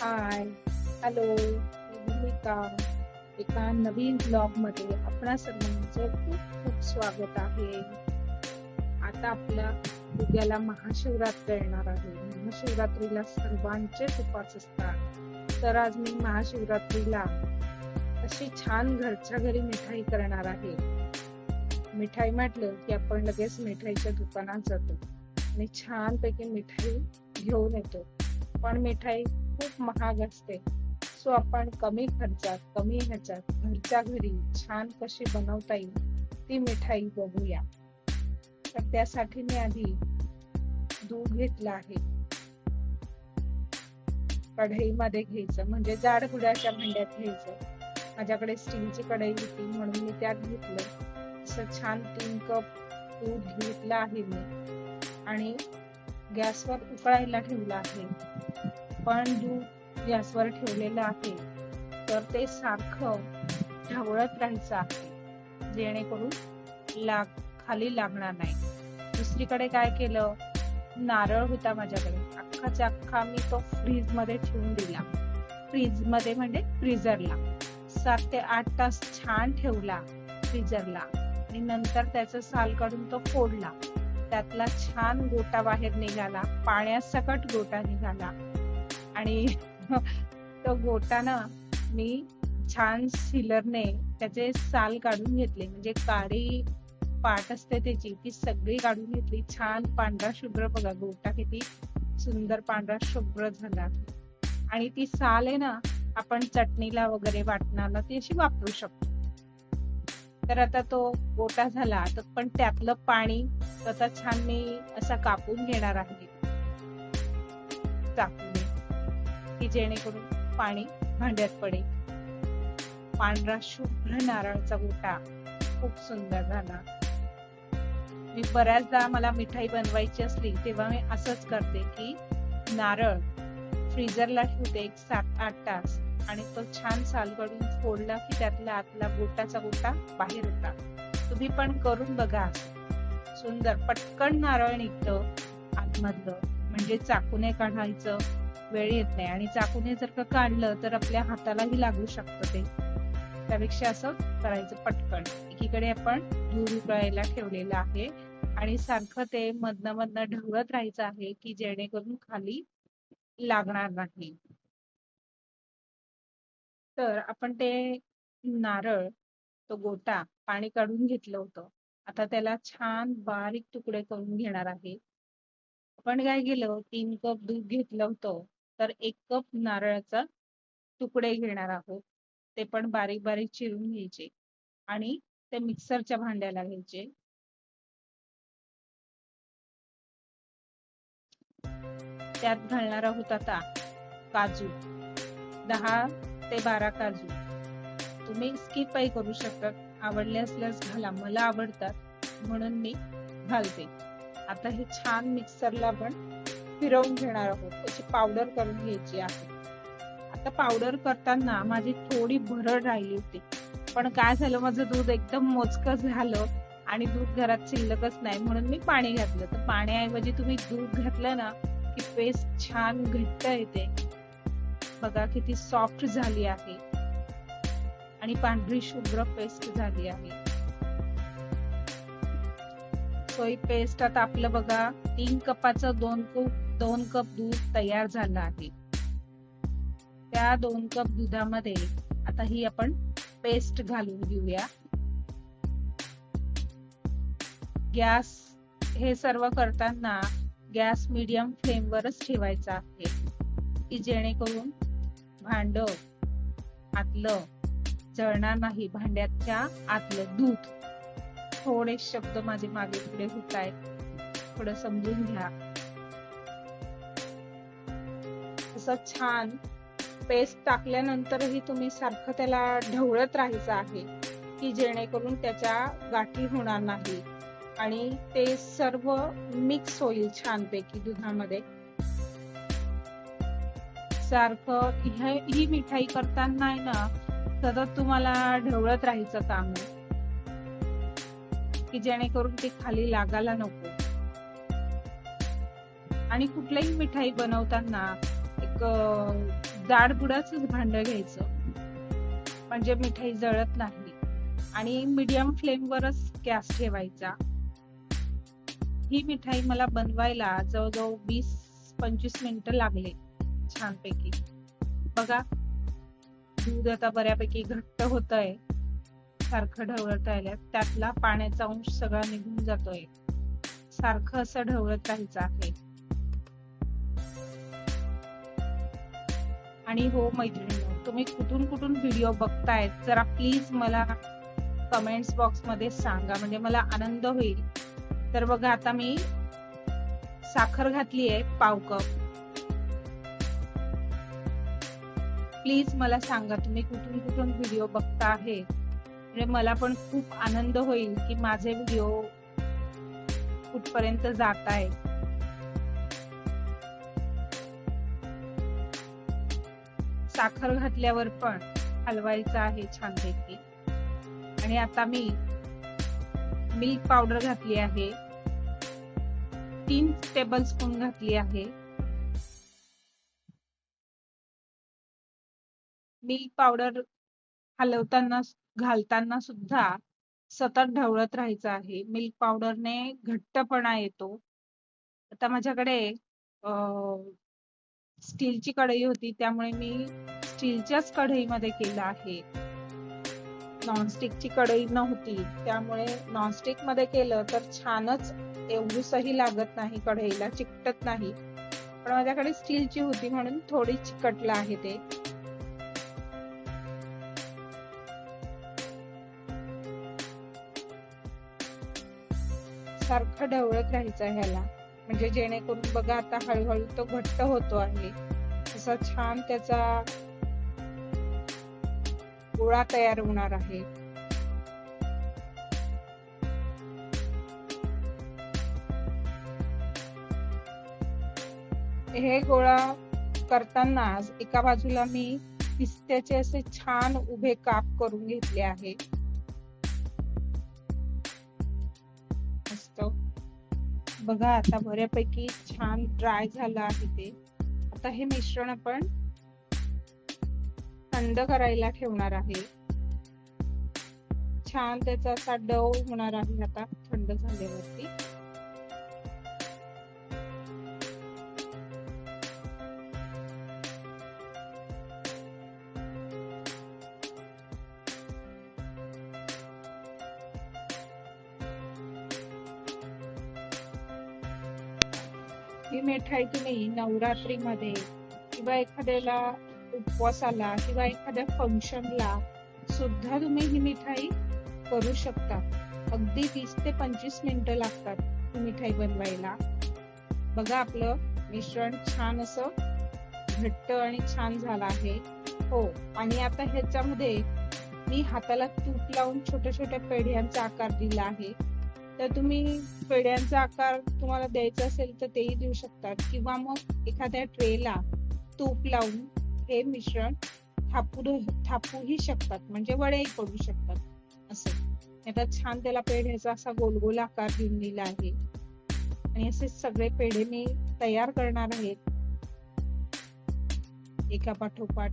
हाय, hello, मी भूमिका. एका नवीन ब्लॉगमध्ये आपणा सर्वांचं खूप खूप स्वागत आहे. आता आपल्या उद्याला महाशिवरात्र येणार आहे. महाशिवरात्रीला सर्वांचेच उपवास असतात. तर आज मी महाशिवरात्रीला अशी छान घरच्या घरी मिठाई करणार आहे. मिठाई म्हटलं की आपण लगेच मिठाईच्या दुकानात जातो आणि छानपैकी मिठाई घेऊन येतो. पण मिठाई खूप महाग असते. सो आपण कमी खर्चात कमी ह्याच्यात घरच्या घरी छान कशी बनवता येईल ती मिठाई बघूया. तर त्यासाठी मी आधी दूध घेतलं आहे. कढईमध्ये घ्यायचं, म्हणजे जाड बुडाच्या भांड्यात घ्यायचं. माझ्याकडे स्टीलची कढई होती म्हणून मी त्यात घेतलं. असं छान 3 कप दूध घेतलं आहे मी आणि गॅसवर उकळायला ठेवलं आहे. पण दूध गॅसवर ठेवलेलं आहे तर ते सारखं ढवळत राहायचं आहे, जेणेकरून खाली लागणार नाही. दुसरीकडे काय केलं, नारळ होता माझ्याकडे, अख्खाच्या अख्खा मी तो फ्रीज मध्ये ठेवून दिला. फ्रीज मध्ये म्हणजे फ्रीजरला 7 ते 8 तास छान ठेवला फ्रीजरला आणि नंतर त्याचं साल काढून तो फोडला. त्यातला छान गोटा बाहेर निघाला, पाण्यासकट गोटा निघाला आणि तो गोटा ना मी छान सिलरने त्याचे साल काढून घेतले, म्हणजे काळी पाट असते त्याची ती सगळी काढून घेतली. छान पांढरा शुभ्र, बघा गोटा किती सुंदर पांढरा शुभ्र झाला. आणि ती साल आहे ना आपण चटणीला वगैरे वाटणाला ती अशी वापरू शकतो. तर आता तो गोटा झाला, तर पण त्यातलं पाणी आता छान मी असा कापून घेणार आहे चाकूने, की जेणेकरून पाणी भांड्यात पडेल. पांढरा शुभ्र नारळाचा गोटा खूप सुंदर झाला. मी बऱ्याचदा मला मिठाई बनवायची असली तेव्हा मी असंच करते की नारळ फ्रीजरला ठेवते 7-8 तास आणि तो छान साल काढून फोडला की त्यातला आतला गोटाचा गोटा बाहेर येतात. तुम्ही पण करून बघा. सुंदर पटकन नारळ निघतं आतमधलं, म्हणजे चाकूने काढायचं वेळ येत नाही. आणि चाकूने जर का काढलं तर आपल्या हातालाही लागू शकतं ते. त्यापेक्षा असं करायचं पटकन. एकीकडे आपण दूध उकळायला ठेवलेलं आहे आणि सारखं ते मधनं ढवळत राहायचं आहे की जेणेकरून खाली लागणार नाही. तर आपण ते नारळ, तो गोटा पाणी काढून घेतलं होतं. आता त्याला छान बारीक तुकडे करून घेणार आहे. आपण काय केलं, 3 कप दूध घेतलं होतं तर 1 कप नारळाचा तुकडे घेणार आहोत. ते पण बारीक बारीक चिरून घ्यायचे आणि ते मिक्सरच्या भांड्याला घ्यायचे. त्यात घालणार आहोत आता काजू, 10 ते 12 काजू. तुम्ही स्किपही करू शकतात, आवडले असल्यास घाला. मला आवडतात म्हणून मी घालते. आता हे छान मिक्सरला आपण फिरवून घेणार आहोत. त्याची पावडर करून घ्यायची आहे. आता पावडर करताना माझी थोडी भरड राहिली होती, पण काय झालं, माझं दूध एकदम मोजकं झालं आणि दूध घरात शिल्लकच नाही म्हणून मी पाणी घातलं. तर पाण्याऐवजी तुम्ही दूध घातलं ना की पेस्ट छान घट्ट येते. बघा किती सॉफ्ट झाली आहे आणि पांढरी शुभ्र पेस्ट झाली आहे. सोई पेस्ट आता आपलं बघा 3 कपाचं 2 कप दूध तयार झालं आहे. त्या 2 कप दुधामध्ये आता ही आपण पेस्ट घालून घेऊया. गॅस हे सर्व करताना गॅस मीडियम फ्लेम वरच ठेवायचा आहे की जेणेकरून भांड आतलं जळणार नाही. भांड्याच्या आतलं दूध, थोडे शब्द माझे मागे पुढे होत आहेत, थोडं समजून घ्या. असं छान पेस्ट टाकल्यानंतरही तुम्ही सारखं त्याला ढवळत राहायचं आहे की जेणेकरून त्याच्या गाठी होणार नाही आणि ते सर्व मिक्स होईल छानपैकी दुधामध्ये. सारखं ही मिठाई करताना आहे ना सतत तुम्हाला ढवळत राहायचं काम आहे की जेणेकरून ते खाली लागायला नको. आणि कुठलीही मिठाई बनवताना एक जाड बुडाचंच भांड घ्यायचं, म्हणजे मिठाई जळत नाही. आणि मीडियम फ्लेमवरच गॅस ठेवायचा. ही मिठाई मला बनवायला जवळजवळ 20-25 मिनिटं लागले छानपैकी. बघा, दूध आता बऱ्यापैकी घट्ट होतंय, सारखं ढवळत राहिलं, त्यातला पाण्याचा अंश सगळा निघून जातोय. सारखं असं ढवळत राहायचं आहे. आणि हो मैत्रिणींनो, तुम्ही कुठून कुठून व्हिडिओ बघतायत जरा प्लीज मला कमेंट्स बॉक्स मध्ये सांगा, म्हणजे मला आनंद होईल. तर बघा, आता मी साखर घातली आहे पाव कप. प्लीज मला सांगा तुम्ही कुठून कुठून व्हिडिओ बघता आहे, म्हणजे मला पण खूप आनंद होईल की माझे व्हिडिओ कुठपर्यंत जात आहे. साखर घातल्यावर पण हलवायचं आहे छानपैकी. आणि आता मी मिल्क पावडर घातली आहे, 3 टेबलस्पून घातली आहे. मिल्क पावडर हलवताना घालताना सुद्धा सतत ढवळत राहायचं आहे. मिल्क पावडरने घट्टपणा येतो. आता माझ्याकडे स्टीलची कढई होती, त्यामुळे मी स्टीलच्याच कढईमध्ये केलं आहे. नॉनस्टिकची कढई नव्हती, त्यामुळे नॉनस्टिक मध्ये केलं तर छानच, एवढूसही लागत नाही, कढईला चिकटत नाही. पण माझ्याकडे स्टीलची होती म्हणून थोडी चिकटलं आहे ते. सारखं ढवळत राहायचं ह्याला, म्हणजे जेणेकरून बघा आता हळूहळू तो घट्ट होतो आहे. असा छान त्याचा गोळा तयार होणार आहे. हे गोळा करताना एका बाजूला मी पिस्त्याचे असे छान उभे काप करून घेतले आहे. मस्त बघा, आता बऱ्यापैकी छान ड्राय झालं आहे ते. आता हे मिश्रण आपण थंड करायला ठेवणार आहे. छान त्याचा असा डव होणार आहे आता थंड झाल्यावरती. ही मिठाई तुम्ही नवरात्रीमध्ये किंवा एखाद्याला उपवासाला किंवा एखाद्या फंक्शनला सुद्धा तुम्ही ही मिठाई करू शकता. अगदी 20 ते 25 मिनिटं लागतात ही मिठाई बनवायला. बघा, आपलं मिश्रण छान असं घट्ट आणि छान झालं आहे. हो, आणि आता ह्याच्यामध्ये मी हाताला तूप लावून छोट्या छोट्या पेढ्यांचा आकार दिला आहे. तर तुम्ही पेढ्यांचा आकार तुम्हाला द्यायचा असेल तर तेही देऊ शकतात, किंवा मग एखाद्या ट्रेला तूप लावून हे मिश्रण थापूही शकतात, म्हणजे वडेही पडू शकतात. असं आता छान त्याला पेढ्याचा असा गोल गोल आकार देऊन दिला आहे. आणि असे सगळे पेढे मी तयार करणार आहे एका पाठोपाठ.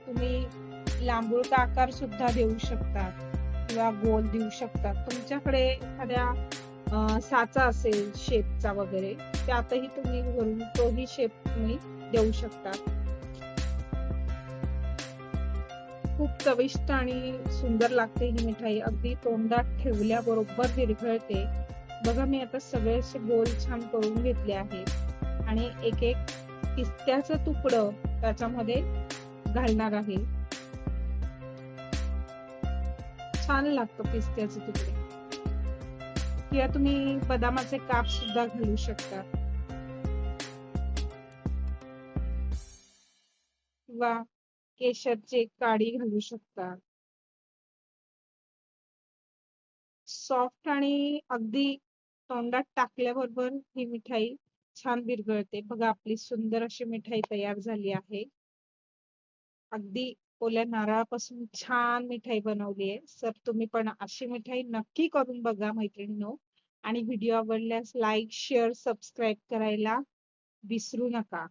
तुम्ही लांबूळचा आकार सुद्धा देऊ शकता किंवा गोल देऊ शकता. तुमच्याकडे एखाद्या साचा असेल शेपचा वगैरे, त्यातही तुम्ही वरून तोही शेप तुम्ही देऊ शकता. खूप चविष्ट आणि सुंदर लागते ही मिठाई. अगदी तोंडात ठेवल्याबरोबर विरघळते. बघा, मी आता सगळे असे गोल छान करून घेतले आहेत आणि एक एक पिस्त्याचं तुकडं त्याच्यामध्ये घालणार आहे. छान लागतं पिस्त्याचे तुकडे. किंवा तुम्ही बदामाचे काप सुद्धा घालू शकता, किंवा केशरची काडी घालू शकता. सॉफ्ट आणि अगदी तोंडात टाकल्याबरोबर ही मिठाई छान विरघळते. बघा, आपली सुंदर अशी मिठाई तयार झाली आहे. अगदी ओल्या नारळापासून छान मिठाई बनवली आहे. तर तुम्ही पण अशी मिठाई नक्की करून बघा मैत्रिणींनो. आणि व्हिडिओ आवडल्यास लाईक, शेअर, सबस्क्राईब करायला विसरू नका.